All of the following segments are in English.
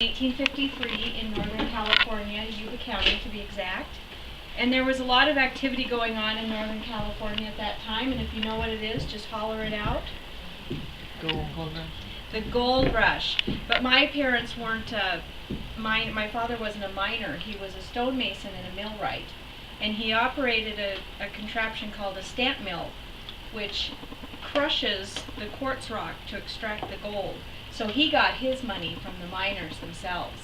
1853 in Northern California, Yuba County to be exact. And there was a lot of activity going on in Northern California at that time, and if you know what it is, just holler it out. Gold rush. The gold rush. But my parents weren't, my father wasn't a miner, he was a stonemason and a millwright. And he operated a contraption called a stamp mill, which crushes the quartz rock to extract the gold. So he got his money from the miners themselves.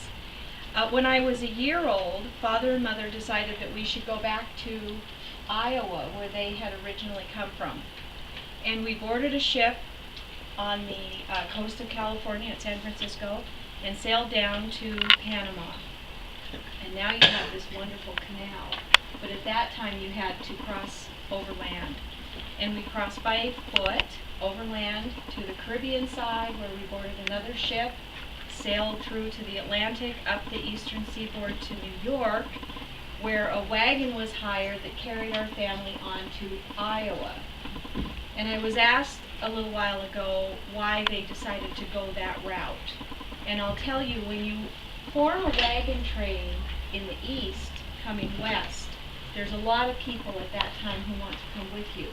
When I was a year old, Father and Mother decided that we should go back to Iowa, where they had originally come from. And we boarded a ship on the coast of California at San Francisco and sailed down to Panama. And now you have this wonderful canal. But at that time you had to cross overland. And we crossed by foot overland to the Caribbean side, where we boarded another ship, sailed through to the Atlantic, up the eastern seaboard to New York, where a wagon was hired that carried our family on to Iowa. And I was asked a little while ago why they decided to go that route. And I'll tell you, when you form a wagon train in the east coming west, there's a lot of people at that time who want to come with you.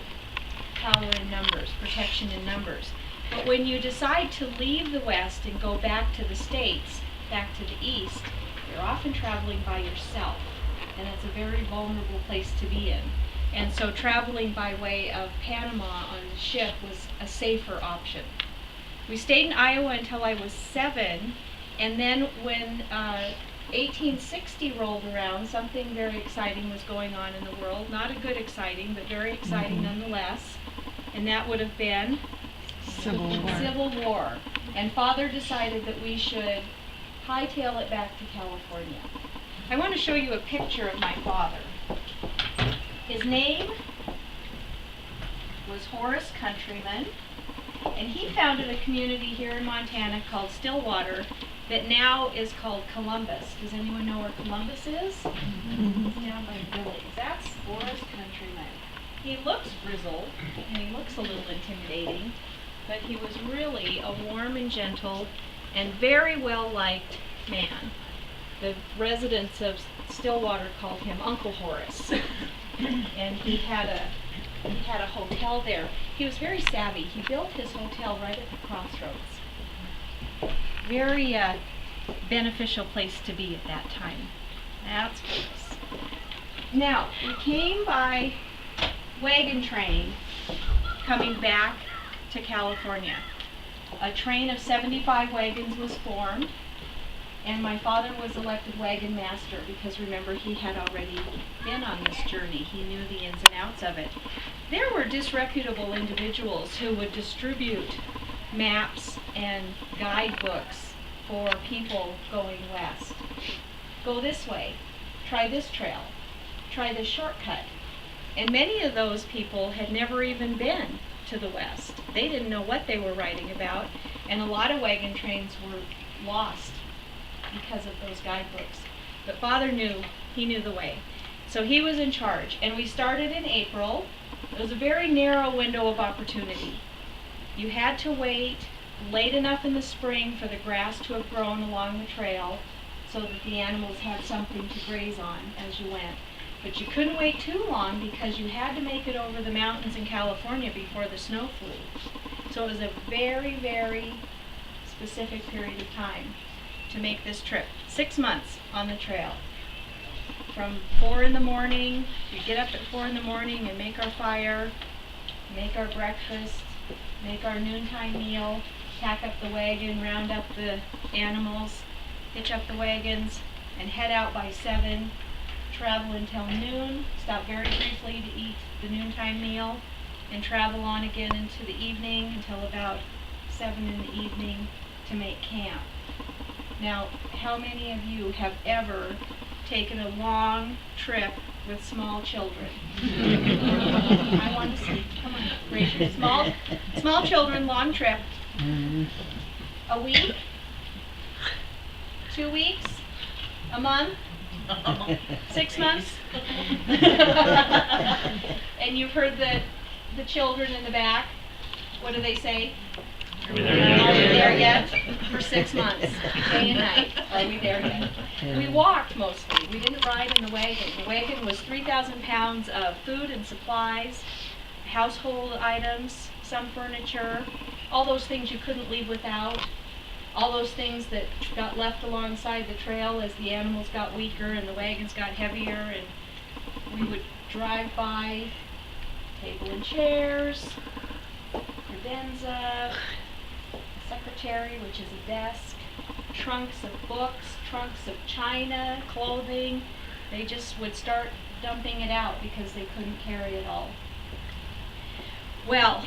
Power in numbers, protection in numbers. But when you decide to leave the west and go back to the States, back to the east, you're often traveling by yourself. And that's a very vulnerable place to be in. And so traveling by way of Panama on the ship was a safer option. We stayed in Iowa until I was 7, and then when 1860 rolled around, something very exciting was going on in the world. Not a good exciting, but very exciting nonetheless. And that would have been Civil War. And Father decided that we should hightail it back to California. I want to show you a picture of my father. His name was Horace Countryman, and he founded a community here in Montana called Stillwater that now is called Columbus. Does anyone know where Columbus is? It's down by Billings. That's Horace Countryman. He looks grizzled, and he looks a little intimidating, but he was really a warm and gentle and very well-liked man. The residents of Stillwater called him Uncle Horace. And he had a hotel there. He was very savvy. He built his hotel right at the crossroads. Very beneficial place to be at that time. That's Horace. Now, we came by wagon train coming back to California. A train of 75 wagons was formed, and my father was elected wagon master because, remember, he had already been on this journey. He knew the ins and outs of it. There were disreputable individuals who would distribute maps and guidebooks for people going west. Go this way. Try this trail. Try this shortcut. And many of those people had never even been to the west. They didn't know what they were writing about, and a lot of wagon trains were lost because of those guidebooks. But Father knew, he knew the way. So he was in charge, and we started in April. It was a very narrow window of opportunity. You had to wait late enough in the spring for the grass to have grown along the trail so that the animals had something to graze on as you went. But you couldn't wait too long because you had to make it over the mountains in California before the snow flew. So it was a very, very specific period of time to make this trip. 6 months on the trail. From 4 in the morning, we get up at 4 in the morning and make our fire, make our breakfast, make our noontime meal, pack up the wagon, round up the animals, hitch up the wagons, and head out by 7, travel until noon, stop very briefly to eat the noontime meal, and travel on again into the evening until about 7 in the evening to make camp. Now, how many of you have ever taken a long trip with small children? I want to see. Come on, raise your small children, long trip. A week? 2 weeks? A month? 6 months? And you've heard the children in the back. What do they say? Are we there yet? Are we there yet? For 6 months, day and night. Are we there yet? We walked mostly. We didn't ride in the wagon. The wagon was 3,000 pounds of food and supplies, household items, some furniture, all those things you couldn't leave without, all those things that got left alongside the trail as the animals got weaker and the wagons got heavier, and we would drive by, table and chairs, credenza, secretary, which is a desk, trunks of books, trunks of china, clothing. They just would start dumping it out because they couldn't carry it all. Well,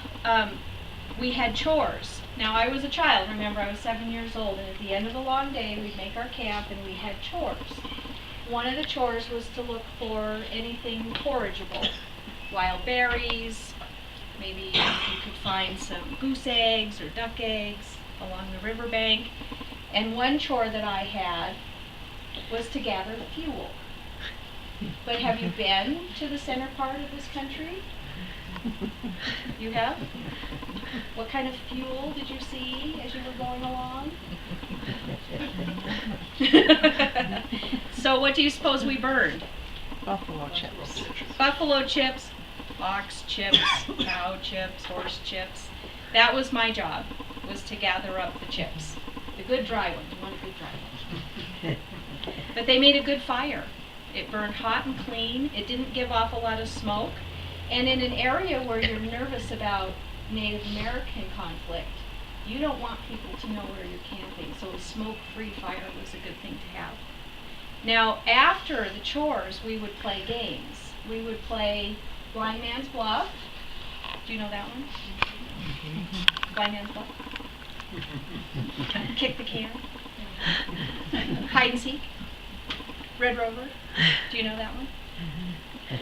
we had chores. Now, I was a child, remember, I was 7 years old, and at the end of the long day, we'd make our camp and we had chores. One of the chores was to look for anything forageable, wild berries, maybe you could find some goose eggs or duck eggs along the riverbank. And one chore that I had was to gather fuel. But have you been to the center part of this country? You have? What kind of fuel did you see as you were going along? So what do you suppose we burned? Buffalo chips. Buffalo chips, ox chips, cow chips, horse chips. That was my job, was to gather up the chips. The good dry ones. You want a good dry one. But they made a good fire. It burned hot and clean. It didn't give off a lot of smoke. And in an area where you're nervous about Native American conflict, you don't want people to know where you're camping. So a smoke-free fire was a good thing to have. Now, after the chores, we would play games. We would play Blind Man's Bluff. Do you know that one? Blind Man's Bluff. Kick the can. Hide and seek. Red Rover. Do you know that one?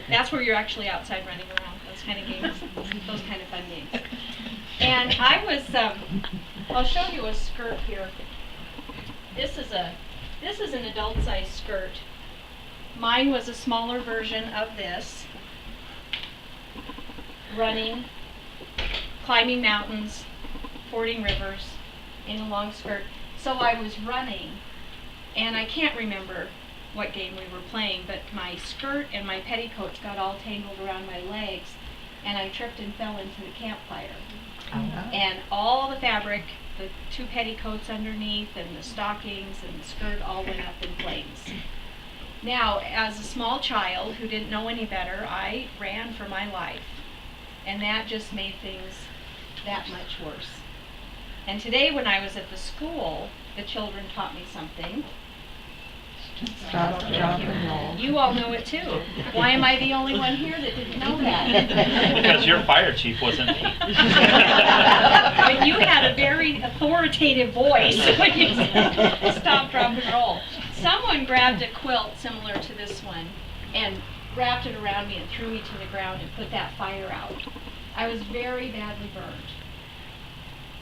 That's where you're actually outside running around. Those kind of games. Those kind of fun games. And I was, I'll show you a skirt here. This is an adult-sized skirt. Mine was a smaller version of this. Running, climbing mountains, fording rivers in a long skirt. So I was running, and I can't remember what game we were playing, but my skirt and my petticoats got all tangled around my legs, and I tripped and fell into the campfire. And all the fabric, the 2 petticoats underneath, and the stockings, and the skirt all went up in flames. Now, as a small child who didn't know any better, I ran for my life. And that just made things that much worse. And today when I was at the school, the children taught me something. Drop and roll. You all know it too. Why am I the only one here that didn't know that? Because your fire chief wasn't me. But you had a very authoritative voice when you said stop, drop, and roll. Someone grabbed a quilt similar to this one and wrapped it around me and threw me to the ground and put that fire out. I was very badly burned.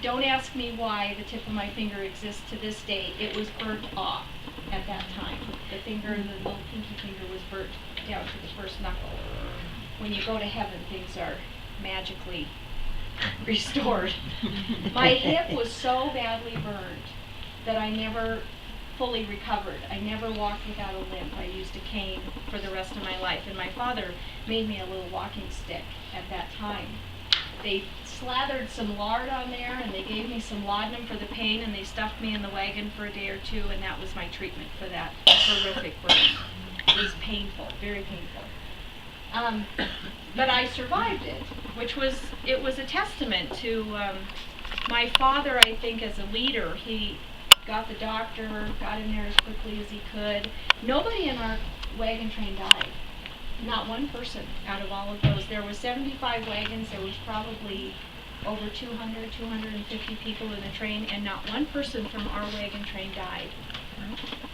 Don't ask me why the tip of my finger exists to this day. It was burnt off at that time. The little pinky finger was burnt down to the first knuckle. When you go to heaven, things are magically restored. My hip was so badly burned that I never fully recovered. I never walked without a limp. I used a cane for the rest of my life. And my father made me a little walking stick at that time. They slathered some lard on there, and they gave me some laudanum for the pain, and they stuffed me in the wagon for a day or two, and that was my treatment for that horrific burn. It was painful, very painful. But I survived it, it was a testament to my father, I think, as a leader. He got the doctor, got in there as quickly as he could. Nobody in our wagon train died. Not one person out of all of those. There were 75 wagons. There was probably over 200, 250 people in the train, and not one person from our wagon train died.